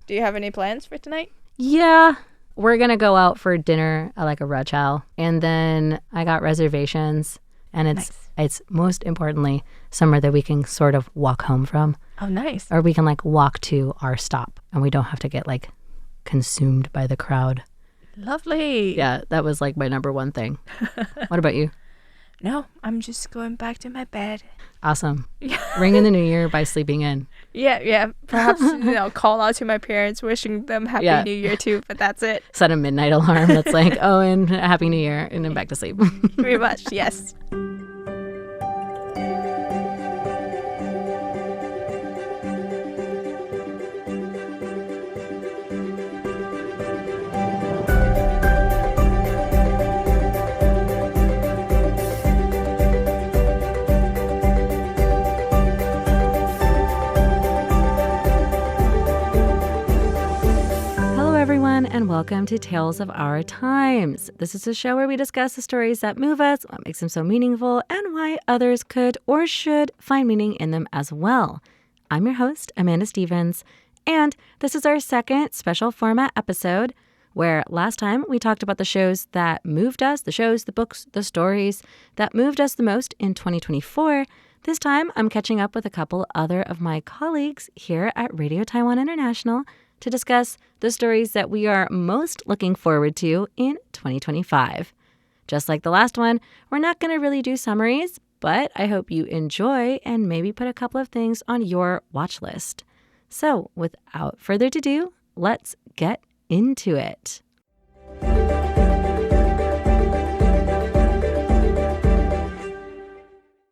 Do you have any plans for tonight? Yeah, we're going to go out for dinner at like a rachel. And then I got reservations. And it's most importantly somewhere that we can sort of walk home from. Oh, nice. Or we can like walk to our stop and we don't have to get like consumed by the crowd. Lovely. Yeah, that was like my number one thing. What about you? No, I'm just going back to my bed. Awesome. Ring in the new year by sleeping in. Yeah. Perhaps, call out to my parents, wishing them Happy New Year too, but that's it. Set a midnight alarm that's like, oh, and Happy New Year, and then back to sleep. Pretty much, yes. And welcome to Tales of Our Times. This is a show where we discuss the stories that move us, what makes them so meaningful, and why others could or should find meaning in them as well. I'm your host, Amanda Stevens, and this is our second special format episode where last time we talked about the shows that moved us, the shows, the books, the stories that moved us the most in 2024. This time, I'm catching up with a couple other of my colleagues here at Radio Taiwan International to discuss the stories that we are most looking forward to in 2025. Just like the last one, we're not going to really do summaries, but I hope you enjoy and maybe put a couple of things on your watch list. So without further ado, let's get into it.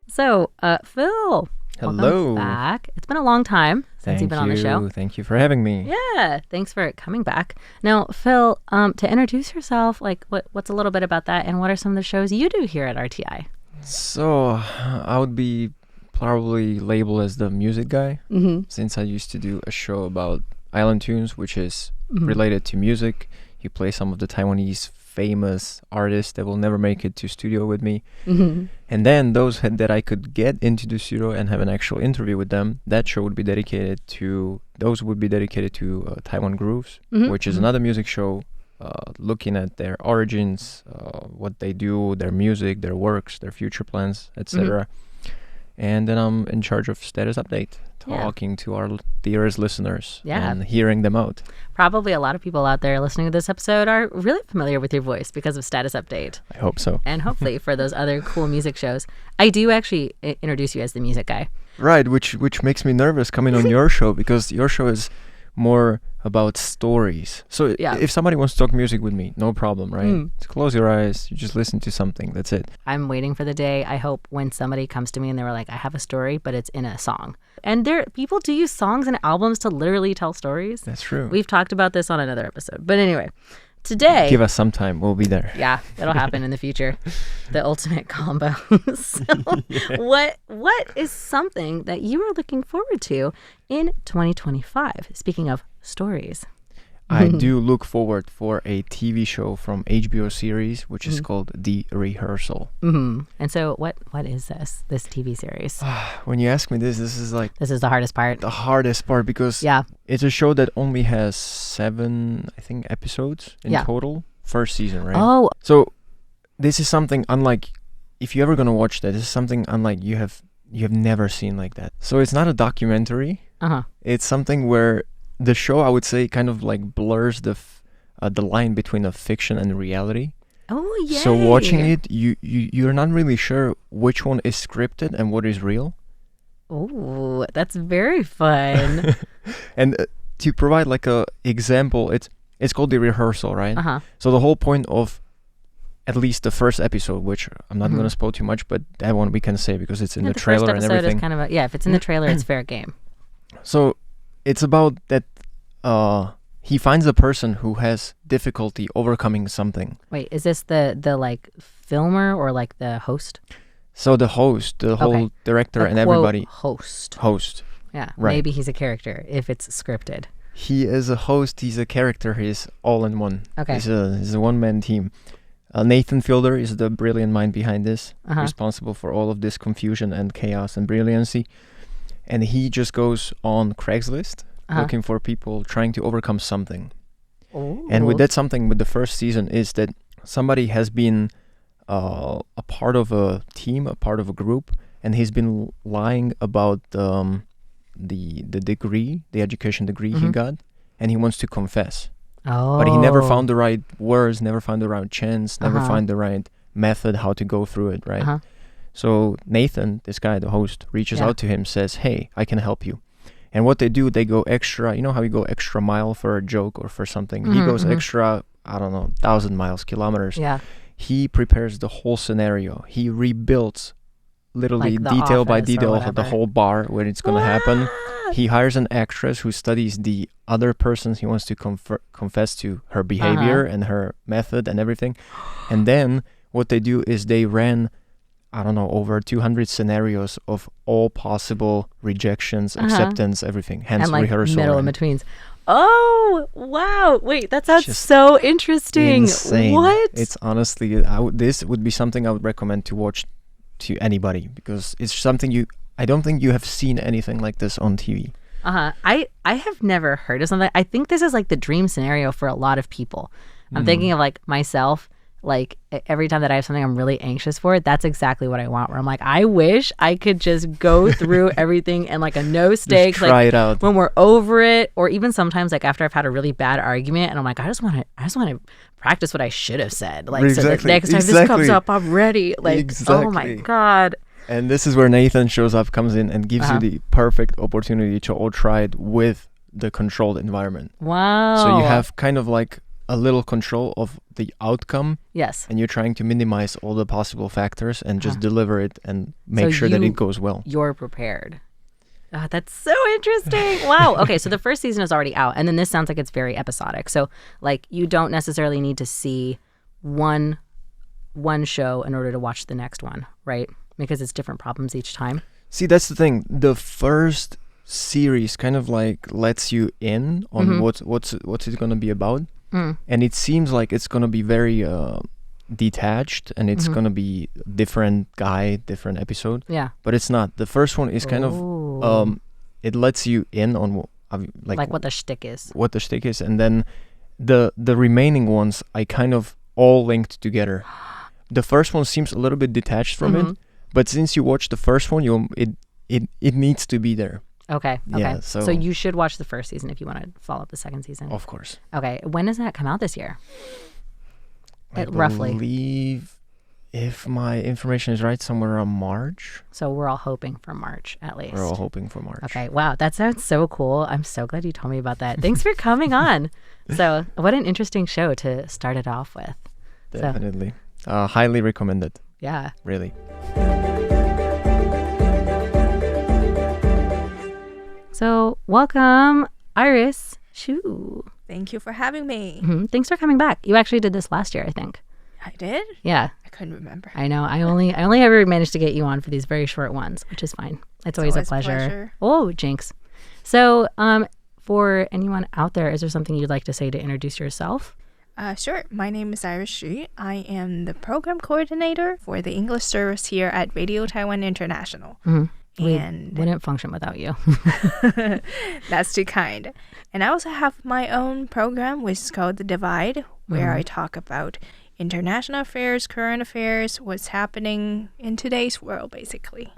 So, Phil. Hello. Welcome back. It's been a long time since you've been on the show. Thank you for having me. Yeah, thanks for coming back. Now, Phil, to introduce yourself, like what's a little bit about that, and what are some of the shows you do here at RTI? So, I would be probably labeled as the music guy, since I used to do a show about island tunes, which is related to music. You play some of the Taiwanese famous artists that will never make it to studio with me. And then those that I could get into the studio and have an actual interview with them, that show would be dedicated to Taiwan Grooves, which is another music show looking at their origins, what they do, their music, their works, their future plans, etc. And then I'm in charge of status update, talking to our dearest listeners and hearing them out. Probably a lot of people out there listening to this episode are really familiar with your voice because of Status Update. I hope so. And hopefully for those other cool music shows. I do actually introduce you as the music guy. Right, which makes me nervous coming on your show, because your show is more about stories. So if somebody wants to talk music with me, no problem, right? Just close your eyes, you just listen to something, that's it. I'm waiting for the day, I hope, when somebody comes to me and they were like, I have a story, but it's in a song. And people do use songs and albums to literally tell stories. That's true. We've talked about this on another episode. But anyway, today... Give us some time, we'll be there. Yeah, it'll happen in the future. The ultimate combo. So what is something that you are looking forward to in 2025? Speaking of stories. I do look forward for a TV show from HBO series, which is called The Rehearsal. And so what is this TV series? When you ask me this is the hardest part. The hardest part, because it's a show that only has 7, I think, episodes in total. First season, right? Oh. So this is something unlike, if you're ever going to watch that, this is something unlike you have never seen like that. So it's not a documentary. It's something where the show, I would say, kind of like blurs the line between a fiction and reality. Oh, yeah. So watching it, you're not really sure which one is scripted and what is real. Oh, that's very fun. And to provide like a example, it's called The Rehearsal, right? So the whole point of at least the first episode, which I'm not going to spoil too much, but that one we can say because it's in the trailer and everything. The first episode is kind of if it's in the trailer, it's fair game. So it's about that he finds a person who has difficulty overcoming something. Wait, is this the like filmer or like the host? So the host, the whole director and everybody. Host. Yeah, right. Maybe he's a character if it's scripted. He is a host, he's a character, he's all in one. Okay. He's a one-man team. Nathan Fielder is the brilliant mind behind this, responsible for all of this confusion and chaos and brilliancy. And he just goes on Craigslist looking for people trying to overcome something. Oh. And with that something with the first season is that somebody has been a part of a team, a part of a group, and he's been lying about the degree, the education degree he got, and he wants to confess. Oh. But he never found the right words, never found the right chance, never found the right method how to go through it, right? So Nathan, this guy, the host, reaches out to him, says, hey, I can help you. And what they do, they go extra, you know how you go extra mile for a joke or for something? He goes extra, I don't know, 1,000 miles, kilometers. Yeah. He prepares the whole scenario. He rebuilds literally Like the detail by office or detail whatever. the whole bar where it's going to happen. He hires an actress who studies the other persons he wants to confess to, her behavior and her method and everything. And then what they do is they ran, I don't know, over 200 scenarios of all possible rejections, acceptance, everything. Hence and like rehearsal. middle in betweens. Oh, wow. Wait, that sounds Just so interesting. insane. What? It's honestly, this would be something I would recommend to watch to anybody because it's something I don't think you have seen anything like this on TV. I have never heard of something. I think this is like the dream scenario for a lot of people. I'm thinking of like myself, like every time that I have something I'm really anxious for, that's exactly what I want. Where I'm like, I wish I could just go through everything and like a no stakes, Just try like it out. when we're over it, or even sometimes like after I've had a really bad argument and I'm like, I just want to practice what I should have said. Like so that next time this comes up, I'm ready. Like, oh my God. And this is where Nathan shows up, comes in, and gives you the perfect opportunity to all try it with the controlled environment. Wow. So you have kind of like a little control of the outcome. Yes. And you're trying to minimize all the possible factors and just deliver it and make sure that it goes well. You're prepared. Oh, that's so interesting. Wow. Okay, so the first season is already out, and then this sounds like it's very episodic. So like you don't necessarily need to see one show in order to watch the next one, right? Because it's different problems each time. See, that's the thing. The first series kind of like lets you in on what's it going to be about. And it seems like it's going to be very detached and it's going to be different guy, different episode. Yeah. But it's not. The first one is kind of it lets you in on like what the shtick is. What the shtick is, and then the remaining ones I kind of all linked together. The first one seems a little bit detached from it, but since you watched the first one, it needs to be there. Okay. Yeah, so you should watch the first season if you want to follow up the second season. Of course. Okay. When does that come out this year? I believe, if my information is right, somewhere around March. So we're all hoping for March, at least. We're all hoping for March. Okay. Wow. That sounds so cool. I'm so glad you told me about that. Thanks for coming on. So what an interesting show to start it off with. Definitely. Highly recommended. Yeah. Really. So welcome, Iris Hsu. Thank you for having me. Thanks for coming back. You actually did this last year, I think. I did? Yeah. I couldn't remember. I know. I only ever managed to get you on for these very short ones, which is fine. It's always a pleasure. Oh, jinx. So, for anyone out there, is there something you'd like to say to introduce yourself? Sure. My name is Iris Hsu. I am the program coordinator for the English service here at Radio Taiwan International. And we wouldn't function without you. That's too kind. And I also have my own program, which is called The Divide, where I talk about international affairs, current affairs, what's happening in today's world, basically.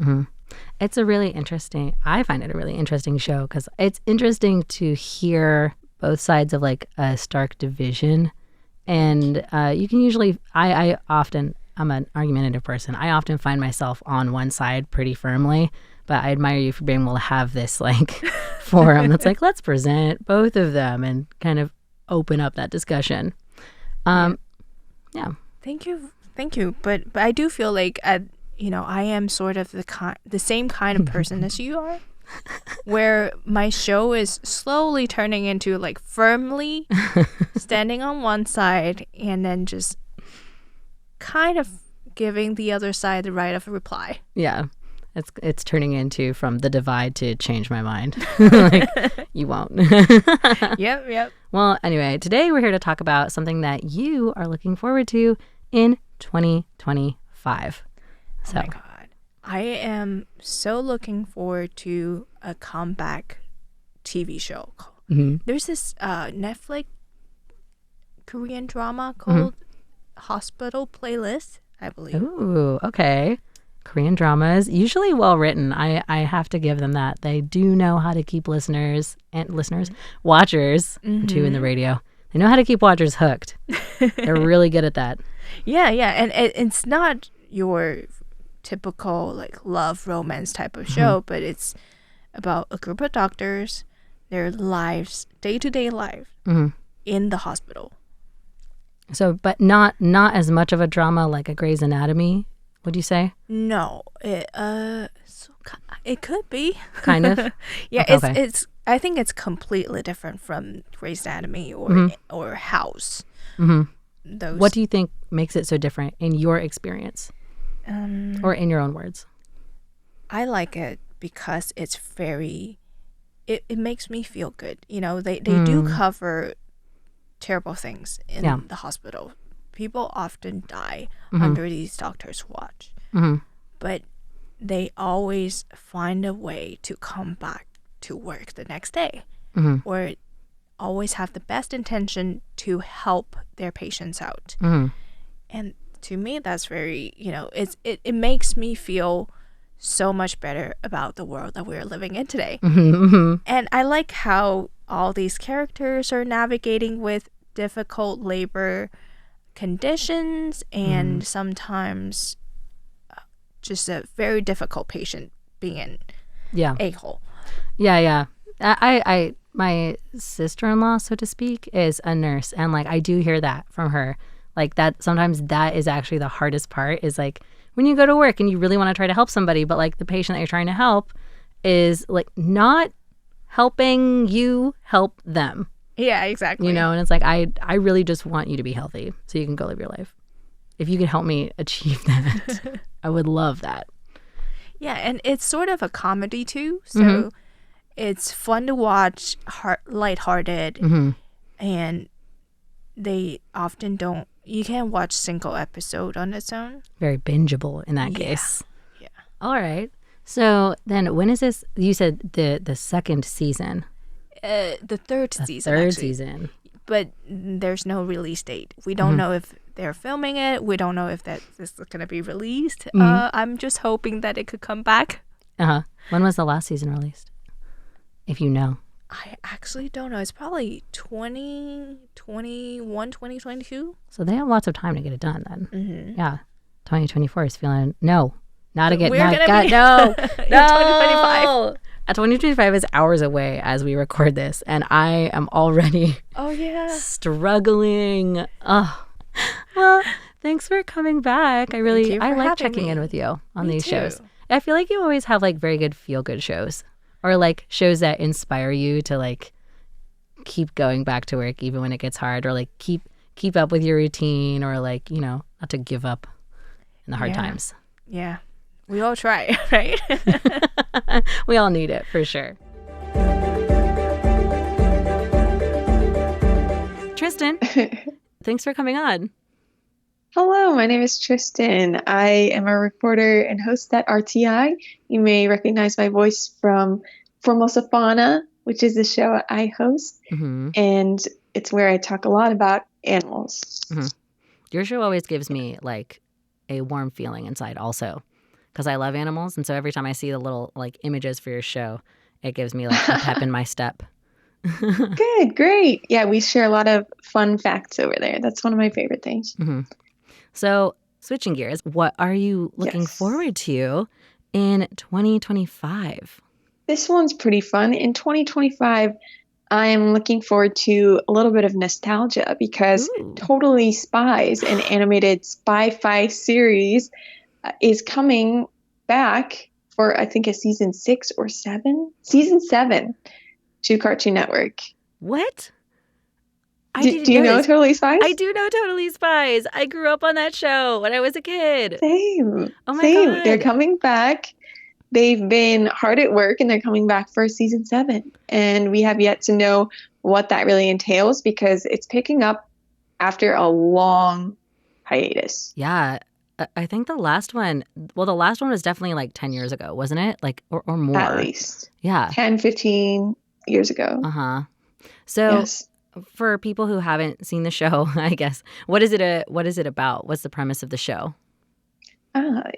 It's I find it a really interesting show because it's interesting to hear both sides of like a stark division. And you can usually, I'm an argumentative person. I often find myself on one side pretty firmly, but I admire you for being able to have this like forum that's like, let's present both of them and kind of open up that discussion. Yeah. Thank you. But I do feel like, I am sort of the same kind of person as you are, where my show is slowly turning into like firmly standing on one side and then just kind of giving the other side the right of a reply. Yeah. It's turning into from the divide to change my mind. Like, you won't. Yep. Well, anyway, today we're here to talk about something that you are looking forward to in 2025. Oh my God. I am so looking forward to a comeback TV show. Mm-hmm. There's this Netflix Korean drama called Hospital Playlist, I believe. Ooh, okay. Korean dramas, usually well written. I have to give them that. They do know how to keep watchers, too, in the radio. They know how to keep watchers hooked. They're really good at that. Yeah, and it's not your typical like love romance type of show, but it's about a group of doctors, their lives, day-to-day life in the hospital. So, but not as much of a drama like a Grey's Anatomy, would you say? No, it could be kind of. Yeah, Okay. it's. I think it's completely different from Grey's Anatomy or House. Those. What do you think makes it so different in your experience, or in your own words? I like it because it's very. It makes me feel good. You know, they do cover terrible things in the hospital. People often die under these doctors' watch, but they always find a way to come back to work the next day, or always have the best intention to help their patients out. And to me, that's very, it makes me feel so much better about the world that we're living in today. And I like how all these characters are navigating with difficult labor conditions and sometimes just a very difficult patient being an a-hole. Yeah. I my sister-in-law, so to speak, is a nurse, and like I do hear that from her. Like that sometimes that is actually the hardest part, is like when you go to work and you really want to try to help somebody, but like the patient that you're trying to help is like not helping you help them. Yeah, exactly. And it's like I really just want you to be healthy so you can go live your life. If you could help me achieve that, I would love that. Yeah, and it's sort of a comedy too, so it's fun to watch, lighthearted, and they often don't. You can't watch single episode on its own. Very bingeable in that case. Yeah. All right. So then, when is this? You said the second season. The third season. Third actually. season. But there's no release date. We don't know if they're filming it. We don't know if this is going to be released. I'm just hoping that it could come back. When was the last season released? If you know. I actually don't know. It's probably 2021, 2022. So they have lots of time to get it done then. Yeah. 2024 is feeling not again. We're gonna be no. 2025. 2025 is hours away as we record this, and I am already struggling. Oh, well, thanks for coming back. I like checking in with you on these shows. I feel like you always have like very good feel-good shows, or like shows that inspire you to like keep going back to work even when it gets hard, or like keep up with your routine, or like not to give up in the hard times. Yeah. We all try, right? We all need it, for sure. Tristan, thanks for coming on. Hello, my name is Tristan. I am a reporter and host at RTI. You may recognize my voice from Formosa Fauna, which is the show I host, and it's where I talk a lot about animals. Your show always gives me like a warm feeling inside also, because I love animals, and so every time I see the little like images for your show, it gives me like a pep in my step. Good, great. Yeah, we share a lot of fun facts over there. That's one of my favorite things. So switching gears, what are you looking forward to in 2025? This one's pretty fun. In 2025, I'm looking forward to a little bit of nostalgia because Totally Spies, an animated spy-fi series, is coming back for, I think, a season 6 or 7? Season 7 to Cartoon Network. What? Do you know Totally Spies? I do know Totally Spies. I grew up on that show when I was a kid. Same. Oh my God. God. They're coming back. They've been hard at work and they're coming back for season 7. And we have yet to know what that really entails because it's picking up after a long hiatus. Yeah. I think the last one was definitely like 10 years ago, wasn't it? Like, or more. At least. Yeah. 10, 15, years ago. Uh-huh. So Yes. for people who haven't seen the show, I guess, what is it about? What's the premise of the show?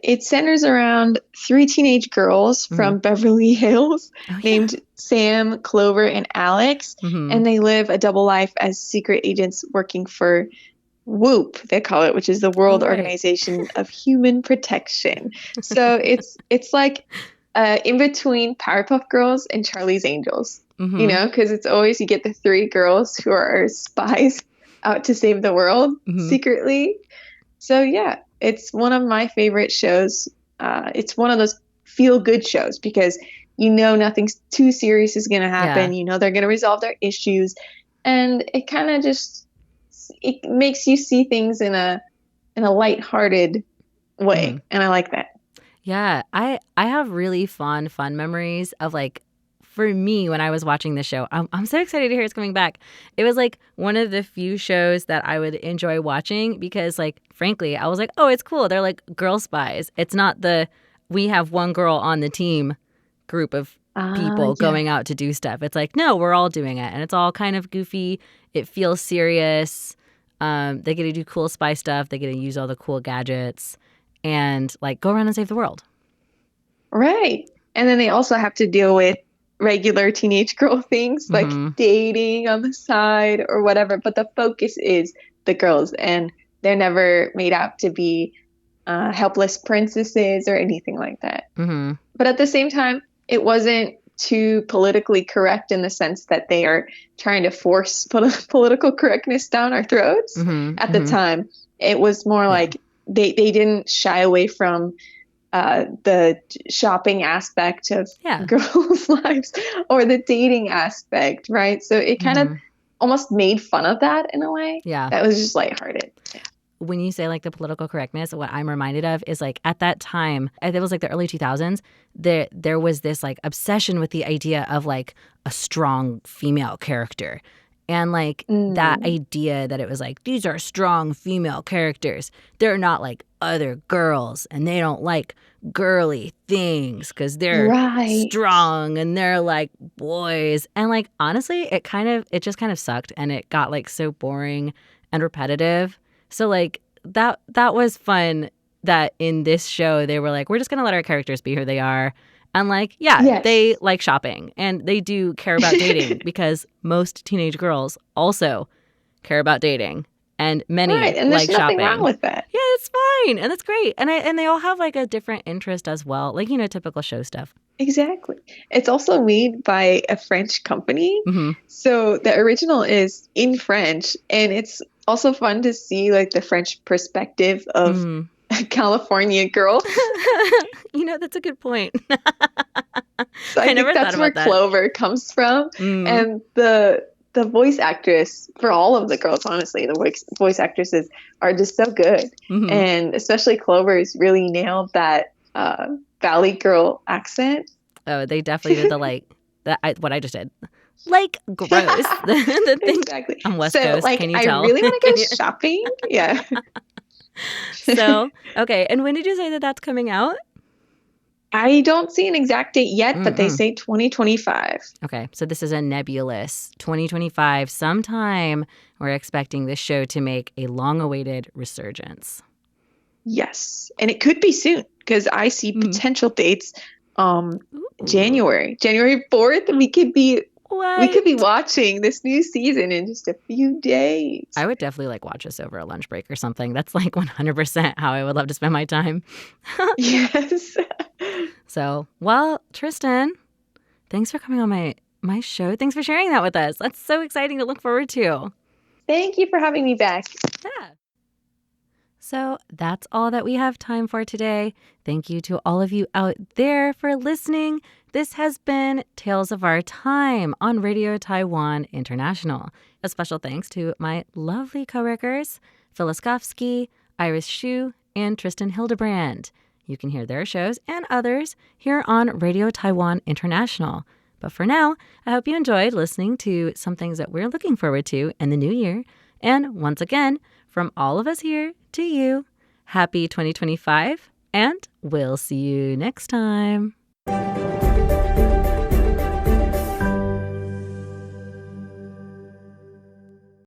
It centers around three teenage girls from Beverly Hills named Sam, Clover, and Alex. And they live a double life as secret agents working for WHOOP, they call it, which is the World Organization of Human Protection. So it's like in between Powerpuff Girls and Charlie's Angels, you know, because it's always you get the three girls who are spies out to save the world secretly. So yeah, it's one of my favorite shows. It's one of those feel-good shows because you know nothing too serious is going to happen. You know they're going to resolve their issues. And it kind of just, it makes you see things in a lighthearted way. And I like that. Yeah, I have really fun memories of like, for me, when I was watching this show, I'm so excited to hear it's coming back. It was like one of the few shows that I would enjoy watching because, like, frankly, I was like, oh, it's cool. They're like girl spies. It's not we have one girl on the team group of people going out to do stuff. It's like, no, we're all doing it. And it's all kind of goofy. It feels serious. They get to do cool spy stuff. They get to use all the cool gadgets and like go around and save the world. Right. And then they also have to deal with regular teenage girl things like dating on the side or whatever, but the focus is the girls, and they're never made out to be helpless princesses or anything like that. But at the same time, it wasn't too politically correct in the sense that they are trying to force political correctness down our throats. At the time, it was more like they didn't shy away from the shopping aspect of girls' lives or the dating aspect, right? So it kind of almost made fun of that in a way. Yeah. That was just lighthearted. Yeah. When you say like the political correctness, what I'm reminded of is like at that time, it was like the early 2000s, there was this like obsession with the idea of like a strong female character. And like that idea that it was like, these are strong female characters. They're not like other girls and they don't like girly things because they're strong and they're like boys. And like, honestly, it just kind of sucked and it got like so boring and repetitive. So like that was fun that in this show, they were like, we're just going to let our characters be who they are. And like, they like shopping and they do care about dating because most teenage girls also care about dating and many and like there's nothing shopping. Wrong with that. Yeah, it's fine. And that's great. And they all have like a different interest as well. Like, you know, typical show stuff. Exactly. It's also made by a French company. So the original is in French, and it's also fun to see like the French perspective of a California girl. You know, that's a good point. So I think that's where Clover comes from. And the voice actress for all of the girls, honestly, the voice actresses are just so good. And especially Clover's really nailed that Valley girl accent. Oh, they definitely did what I just did. Like, gross. The thing, exactly. I'm West Coast, like, can you tell? I really want to go shopping. Yeah. So, okay. And when did you say that that's coming out? I don't see an exact date yet, but they say 2025. Okay. So this is a nebulous 2025. Sometime we're expecting this show to make a long-awaited resurgence. Yes. And it could be soon because I see potential dates January 4th. We could be watching this new season in just a few days. I would definitely like watch this over a lunch break or something. That's like 100% how I would love to spend my time. Yes. So, well, Tristan, thanks for coming on my show. Thanks for sharing that with us. That's so exciting to look forward to. Thank you for having me back. Yeah. So that's all that we have time for today. Thank you to all of you out there for listening. This has been Tales of Our Time on Radio Taiwan International. A special thanks to my lovely coworkers, Fil Leskovsky, Iris Hsu, and Tristan Hildebrand. You can hear their shows and others here on Radio Taiwan International. But for now, I hope you enjoyed listening to some things that we're looking forward to in the new year. And once again, from all of us here to you, happy 2025, and we'll see you next time.